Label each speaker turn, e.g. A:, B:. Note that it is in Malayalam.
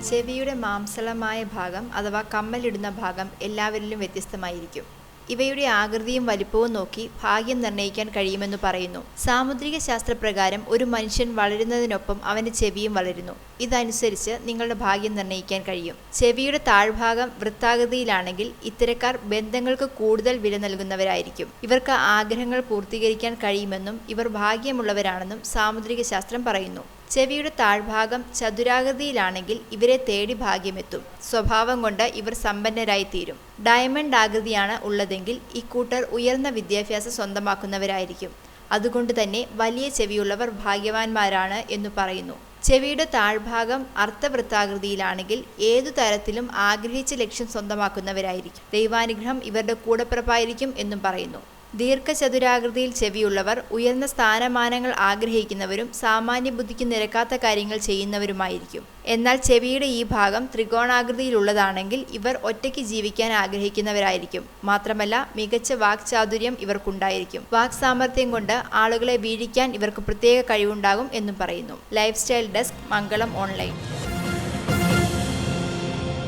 A: ചെവിയുടെ മാംസളമായ ഭാഗം അഥവാ കമ്മലിടുന്ന ഭാഗം എല്ലാവരിലും വ്യത്യസ്തമായിരിക്കും. ഇവയുടെ ആകൃതിയും വലിപ്പവും നോക്കി ഭാഗ്യം നിർണ്ണയിക്കാൻ കഴിയുമെന്ന് പറയുന്നു. സാമുദ്രിക ശാസ്ത്രപ്രകാരം ഒരു മനുഷ്യൻ വളരുന്നതിനൊപ്പം അവൻ്റെ ചെവിയും വളരുന്നു. ഇതനുസരിച്ച് നിങ്ങളുടെ ഭാഗ്യം നിർണ്ണയിക്കാൻ കഴിയും. ചെവിയുടെ താഴ്ഭാഗം വൃത്താകൃതിയിലാണെങ്കിൽ ഇത്തരക്കാർ ബന്ധങ്ങൾക്ക് കൂടുതൽ വില നൽകുന്നവരായിരിക്കും. ഇവർക്ക് ആഗ്രഹങ്ങൾ പൂർത്തീകരിക്കാൻ കഴിയുമെന്നും ഇവർ ഭാഗ്യമുള്ളവരാണെന്നും സാമുദ്രിക ശാസ്ത്രം പറയുന്നു. ചെവിയുടെ താഴ്ഭാഗം ചതുരാകൃതിയിലാണെങ്കിൽ ഇവരെ തേടി ഭാഗ്യമെത്തും. സ്വഭാവം കൊണ്ട് ഇവർ സമ്പന്നരായിത്തീരും. ഡയമണ്ട് ആകൃതിയാണ് ഉള്ളതെങ്കിൽ ഇക്കൂട്ടർ ഉയർന്ന വിദ്യാഭ്യാസം സ്വന്തമാക്കുന്നവരായിരിക്കും. അതുകൊണ്ട് തന്നെ വലിയ ചെവിയുള്ളവർ ഭാഗ്യവാന്മാരാണ് എന്നു പറയുന്നു. ചെവിയുടെ താഴ്ഭാഗം അർദ്ധവൃത്താകൃതിയിലാണെങ്കിൽ ഏതു തരത്തിലും ആഗ്രഹിച്ച ലക്ഷ്യം സ്വന്തമാക്കുന്നവരായിരിക്കും. ദൈവാനുഗ്രഹം ഇവരുടെ കൂടപ്പിറപ്പായിരിക്കും എന്നും പറയുന്നു. ദീർഘചതുരാകൃതിയിൽ ചെവിയുള്ളവർ ഉയർന്ന സ്ഥാനമാനങ്ങൾ ആഗ്രഹിക്കുന്നവരും സാമാന്യ ബുദ്ധിക്ക് നിരക്കാത്ത കാര്യങ്ങൾ ചെയ്യുന്നവരുമായിരിക്കും. എന്നാൽ ചെവിയുടെ ഈ ഭാഗം ത്രികോണാകൃതിയിലുള്ളതാണെങ്കിൽ ഇവർ ഒറ്റയ്ക്ക് ജീവിക്കാൻ ആഗ്രഹിക്കുന്നവരായിരിക്കും. മാത്രമല്ല മികച്ച വാക്ചാതുര്യം ഇവർക്കുണ്ടായിരിക്കും. വാക് സാമർഥ്യം കൊണ്ട് ആളുകളെ വീഴിക്കാൻ ഇവർക്ക് പ്രത്യേക കഴിവുണ്ടാകും എന്നും പറയുന്നു. ലൈഫ് സ്റ്റൈൽ ഡെസ്ക്, മംഗളം ഓൺലൈൻ.